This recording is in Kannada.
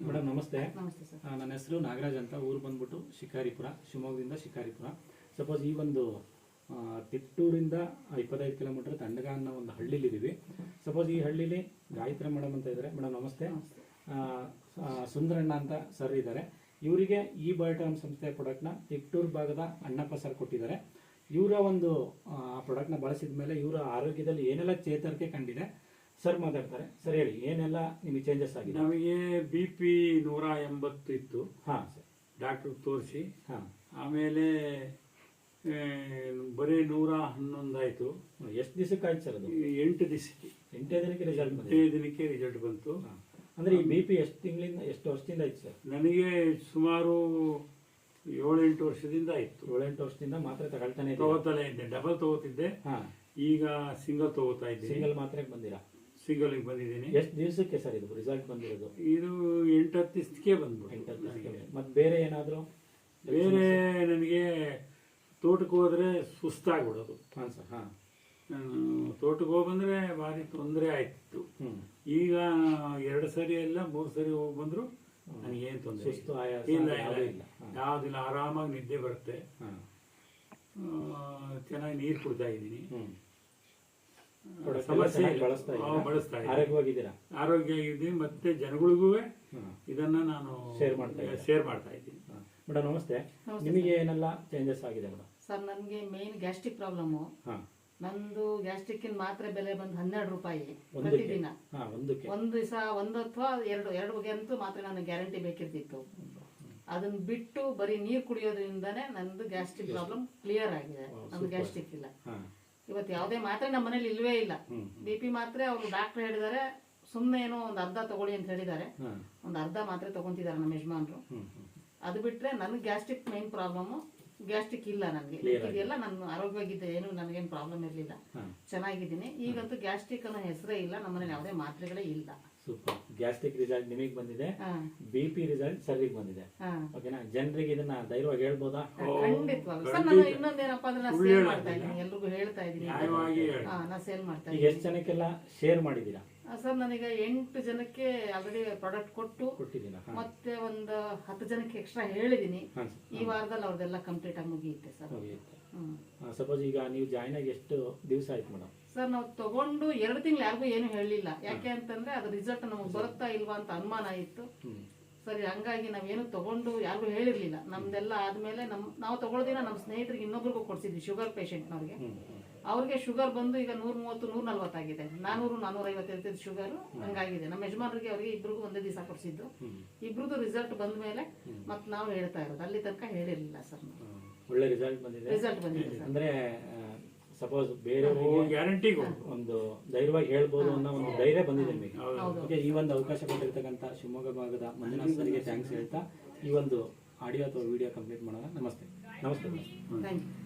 ಮೇಡಮ್ ನಮಸ್ತೆ. ನಮಸ್ತೆ ಸರ್. ನನ್ನ ಹೆಸರು ನಾಗರಾಜ್ ಅಂತ. ಊರು ಬಂದ್ಬಿಟ್ಟು ಶಿಕಾರಿಪುರ, ಶಿವಮೊಗ್ಗದಿಂದ ಶಿಕಾರಿಪುರ. ಸಪೋಸ್ ಈ ಒಂದು ತಿಟ್ಟೂರಿಂದ 25 ಕಿಲೋಮೀಟರ್ ತಂಡಗ ಅನ್ನೋ ಒಂದು ಹಳ್ಳಿಲಿದ್ದೀವಿ. ಸಪೋಸ್ ಈ ಹಳ್ಳಿಲಿ ಗಾಯತ್ರಿ ಮೇಡಮ್ ಅಂತ ಇದ್ದಾರೆ. ಮೇಡಮ್ ನಮಸ್ತೆ. ಸುಂದರಣ್ಣ ಅಂತ ಸರ್ ಇದ್ದಾರೆ. ಇವರಿಗೆ ಈ ಬಯೋಟರ್ಮ್ ಸಂಸ್ಥೆಯ ಪ್ರಾಡಕ್ಟ್ನ ತಿಟ್ಟೂರು ಭಾಗದ ಅಣ್ಣಪ್ಪ ಸರ್ ಕೊಟ್ಟಿದ್ದಾರೆ. ಇವರ ಒಂದು ಪ್ರಾಡಕ್ಟ್ನ ಬಳಸಿದ ಮೇಲೆ ಇವರ ಆರೋಗ್ಯದಲ್ಲಿ ಏನೆಲ್ಲ ಚೇತರಿಕೆ ಕಂಡಿದೆ ಸರ್ ಮಾತಾಡ್ತಾರೆ. ಸರ್ ಹೇಳಿ, ಏನೆಲ್ಲ ನಿಮಗೆ ಚೇಂಜಸ್ ಆಗಿದೆ? ನಮಗೆ BP 180 ಇತ್ತು. ಹಾಂ ಸರ್. ಡಾಕ್ಟ್ರಿಗೆ ತೋರಿಸಿ ಹಾಂ, ಆಮೇಲೆ ಬರೀ 111 ಆಯಿತು. ಎಷ್ಟು ದಿವಸಕ್ಕೆ ಆಯ್ತು ಸರ್ ಅದು? 8 ದಿವಸಕ್ಕೆ, 8 ದಿನಕ್ಕೆ ರಿಸಲ್ಟ್ ಬಂತು. 8 ದಿನಕ್ಕೆ ರಿಸಲ್ಟ್ ಬಂತು. ಅಂದ್ರೆ ಈ BP ಎಷ್ಟು ತಿಂಗಳಿಂದ, ಎಷ್ಟು ವರ್ಷದಿಂದ ಆಯ್ತು ಸರ್? ನನಗೆ ಸುಮಾರು 7-8 ವರ್ಷದಿಂದ ಆಯಿತು. 7-8 ವರ್ಷದಿಂದ ಮಾತ್ರ ತಗೊಳ್ತಾನೆ ತಗೋತಲೇ ಇದ್ದೆ. ಡಬಲ್ ತಗೋತಿದ್ದೆ, ಈಗ ಸಿಂಗಲ್ ತಗೋತಾ ಇದ್ದೀನಿ. ಸಿಂಗಲ್ ಮಾತ್ರಕ್ಕೆ ಬಂದಿರಾ? ಸಿಂಗಲ್ಗೆ ಬಂದಿದ್ದೀನಿ. ಎಷ್ಟು ದಿವಸಕ್ಕೆ ಸರ್ ಇದು ರಿಸಲ್ಟ್ ಬಂದಿರೋದು? ಇದು 8-10 ದಿವಸಕ್ಕೆ ಬಂದ್ಬಿಟ್ಟು. 8-10 ದಿವಸಕ್ಕೆ. ಮತ್ತೆ ಬೇರೆ ಏನಾದರೂ? ಬೇರೆ ನನಗೆ ತೋಟಕ್ಕೆ ಹೋದ್ರೆ ಸುಸ್ತಾಗ್ಬಿಡೋದು. ಹಾಂ ಸರ್. ಹಾಂ, ತೋಟಕ್ಕೆ ಹೋಗ್ಬಂದ್ರೆ ಭಾರಿ ತೊಂದರೆ ಆಯ್ತಿತ್ತು. ಈಗ 2 ಸರಿ ಎಲ್ಲ 3 ಸರಿ ಹೋಗಿ ಬಂದ್ರು ನನಗೇನು ತೊಂದರೆ ಸುಸ್ತು ಆಯಾಸ ಇಲ್ಲ. ಯಾವುದಿಲ್ಲ. ಆರಾಮಾಗಿ ನಿದ್ದೆ ಬರುತ್ತೆ. ಚೆನ್ನಾಗಿ ನೀರು ಕುಡ್ತಾ ಇದ್ದೀನಿ. ಸಮಸ್ಯೆ ಬಳಸ್ತಾ ಇದ್ದೀನಿ. ಆರೋಗ್ಯವಾಗಿದ್ದೀರಾ? ಆರೋಗ್ಯ ಇದ್ದೀನಿ. ಮತ್ತೆ ಜನಗಳಿಗೂ ಇದನ್ನ ನಾನು ಶೇರ್ ಮಾಡ್ತಾ ಇದ್ದೀನಿ. ಮೇಡಮ್ ನಮಸ್ತೆ. ನಿಮಗೆ ಏನೆಲ್ಲ ಚೇಂಜಸ್ ಆಗಿದೆ ಮೇಡಮ್? ಸರ್, ನನಗೆ ಮೇನ್ ಗ್ಯಾಸ್ಟ್ರಿಕ್ ಪ್ರಾಬ್ಲಮ್ಮು. ನಂದು ಗ್ಯಾಸ್ಟ್ರಿಕ್ ಮಾತ್ರೆ ಬೆಲೆ ಬಂದು 12 ರೂಪಾಯಿ ಪ್ರತಿದಿನ. ಒಂದು ದಿವಸ 1 ಅಥವಾ 2 ಬಗೆ ಅಂತೂ ಮಾತ್ರೆ ನನಗೆ ಗ್ಯಾರಂಟಿ ಬೇಕಿರ್ತಿತ್ತು. ಅದನ್ನ ಬಿಟ್ಟು ಬರೀ ನೀರು ಕುಡಿಯೋದ್ರಿಂದನೇ ನಂದು ಗ್ಯಾಸ್ಟ್ರಿಕ್ ಪ್ರಾಬ್ಲಮ್ ಕ್ಲಿಯರ್ ಆಗಿದೆ. ನಂದು ಗ್ಯಾಸ್ಟ್ರಿಕ್ ಇಲ್ಲ. ಇವತ್ತು ಯಾವುದೇ ಮಾತ್ರೆ ನಮ್ಮ ಮನೇಲಿ ಇಲ್ವೇ ಇಲ್ಲ. BP ಮಾತ್ರೆ ಅವರು ಡಾಕ್ಟರ್ ಹೇಳಿದ್ದಾರೆ, ಸುಮ್ಮನೆ ಏನೋ ಒಂದು ಅರ್ಧ ತಗೊಳ್ಳಿ ಅಂತ ಹೇಳಿದ್ದಾರೆ. ಒಂದು ಅರ್ಧ ಮಾತ್ರೆ ತಗೊಂತಿದ್ದಾರೆ ನಮ್ಮ ಯಜಮಾನ್ರು. ಅದು ಬಿಟ್ರೆ ನನಗೆ ಗ್ಯಾಸ್ಟ್ರಿಕ್ ಮೈನ್ ಪ್ರಾಬ್ಲಮ್. ಗ್ಯಾಸ್ಟ್ರಿಕ್ ಇಲ್ಲ ನನಗೆ. ಇದೆಲ್ಲ ನಾನು ಆರೋಗ್ಯವಾಗಿದ್ದೆ, ಏನು ನನಗೇನು ಪ್ರಾಬ್ಲಮ್ ಇರಲಿಲ್ಲ, ಚೆನ್ನಾಗಿದ್ದೀನಿ. ಈಗಂತೂ ಗ್ಯಾಸ್ಟ್ರಿಕ್ ಅನ್ನೋ ಹೆಸರೇ ಇಲ್ಲ. ನಮ್ಮನೇಲಿ ಯಾವುದೇ ಮಾತ್ರೆಗಳೇ ಇಲ್ಲ. ಸೂಪರ್. ಗ್ಯಾಸ್ಟ್ರಿಕ್ ರಿಸಲ್ಟ್ ನಿಮಗೆ ಬಂದಿದೆ, BP ರಿಸಲ್ಟ್ ಸರ್ರಿಗೆ ಬಂದಿದೆ. ಓಕೆನಾ? ಜನರಿಗೆ ಇದನ್ನ ಧೈರ್ಯವಾಗಿ ಹೇಳ್ಬೋದಾ? ಖಂಡಿತವಾಗ್ಲೂ ಸರ್. ನಾನು ಇನ್ನೊಂದೇನಪ್ಪ ಅಂದ್ರೆ ನಾನು ಸೇಲ್ ಮಾಡ್ತಾ ಇದ್ದೀನಿ, ಎಲ್ರಿಗೂ ಹೇಳ್ತಾ ಇದ್ದೀನಿ. ನಾನು ಸೇಲ್ ಮಾಡ್ತಾ ಇದ್ದೀನಿ. ಎಷ್ಟು ಜನಕ್ಕೆಲ್ಲ ಶೇರ್ ಮಾಡಿದ್ದೀರಾ ಸರ್? ನನಗೆ 8 ಜನಕ್ಕೆ ಆಲ್ರೆಡಿ ಪ್ರಾಡಕ್ಟ್ ಕೊಟ್ಟಿದ್ದೀರಾ. ಮತ್ತೆ ಒಂದು 10 ಜನಕ್ಕೆ ಎಕ್ಸ್ಟ್ರಾ ಹೇಳಿದೀನಿ. ಈ ವಾರದಲ್ಲಿ ಅವ್ರದೆಲ್ಲ ಕಂಪ್ಲೀಟ್ ಆಗಿ ಮುಗಿಯುತ್ತೆ ಸರ್. ಸಪೋಸ್ ಈಗ ನೀವು ಜಾಯ್ನ್ ಆಗಿ ಎಷ್ಟು ದಿವಸ ಆಯ್ತು ಮೇಡಮ್? ಸರ್, ನಾವು ತಗೊಂಡು 2 ತಿಂಗಳು ಯಾರಿಗೂ ಏನು ಹೇಳಲಿಲ್ಲ. ಯಾಕೆ ಅಂತಂದ್ರೆ ಅದು ರಿಸಲ್ಟ್ ನಮಗೆ ಬರುತ್ತಾ ಇಲ್ವಾ ಅಂತ ಅನುಮಾನ ಇತ್ತು. ಸರಿ, ಹಂಗಾಗಿ ನಾವೇನು ತಗೊಂಡು ಯಾರಿಗೂ ಹೇಳಿರ್ಲಿಲ್ಲ. ನಮ್ದೆಲ್ಲ ಆದ್ಮೇಲೆ ನಾವು ತಗೊಳ್ಳೋದಿನ ನಮ್ಮ ಸ್ನೇಹಿತರಿಗೆ ಇನ್ನೊಬ್ರಿಗೂ ಕೊಡ್ಸಿದ್ವಿ, ಶುಗರ್ ಪೇಷಂಟ್ನವ್ರಿಗೆ. ಅವ್ರಿಗೆ ಶುಗರ್ ಬಂದು ಈಗ 130, 140 ಆಗಿದೆ. 400, 450 ಇರ್ತಿದ್ದು ಶುಗರ್. ಹಂಗಾಗಿದೆ. ನಮ್ಮ ಯಜಮಾನರಿಗೆ ಅವ್ರಿಗೆ ಇಬ್ರಿಗೂ ಒಂದೇ ದಿವಸ ಕೊಡ್ಸಿದ್ದು. ಇಬ್ರದ್ದು ರಿಸಲ್ಟ್ ಬಂದ ಮೇಲೆ ಮತ್ತೆ ನಾವು ಹೇಳ್ತಾ ಇರೋದು. ಅಲ್ಲಿ ತನಕ ಹೇಳಿರ್ಲಿಲ್ಲ ಸರ್. ಒಳ್ಳೆ ರಿಸಲ್ಟ್ ಬಂದಿದೆ. ರಿಸಲ್ಟ್ ಬಂದಿದೆ ಅಂದ್ರೆ ಸಪೋಸ್ ಬೇರೆ ಗ್ಯಾರಂಟಿ ಒಂದು ಧೈರ್ಯವಾಗಿ ಹೇಳ್ಬೋದು ಅನ್ನೋ ಒಂದು ಧೈರ್ಯ ಬಂದಿದೆ ನಿಮಗೆ. ಈ ಒಂದು ಅವಕಾಶ ಕೊಟ್ಟಿರ್ತಕ್ಕಂಥ ಶಿವಮೊಗ್ಗ ಭಾಗದ ಮಂಜುನಾಥ್ ಸರಿಗೆ ಥ್ಯಾಂಕ್ಸ್ ಹೇಳ್ತಾ ಈ ಒಂದು ಆಡಿಯೋ ಅಥವಾ ವಿಡಿಯೋ ಕಂಪ್ಲೀಟ್ ಮಾಡೋಣ. ನಮಸ್ತೆ. Thank you.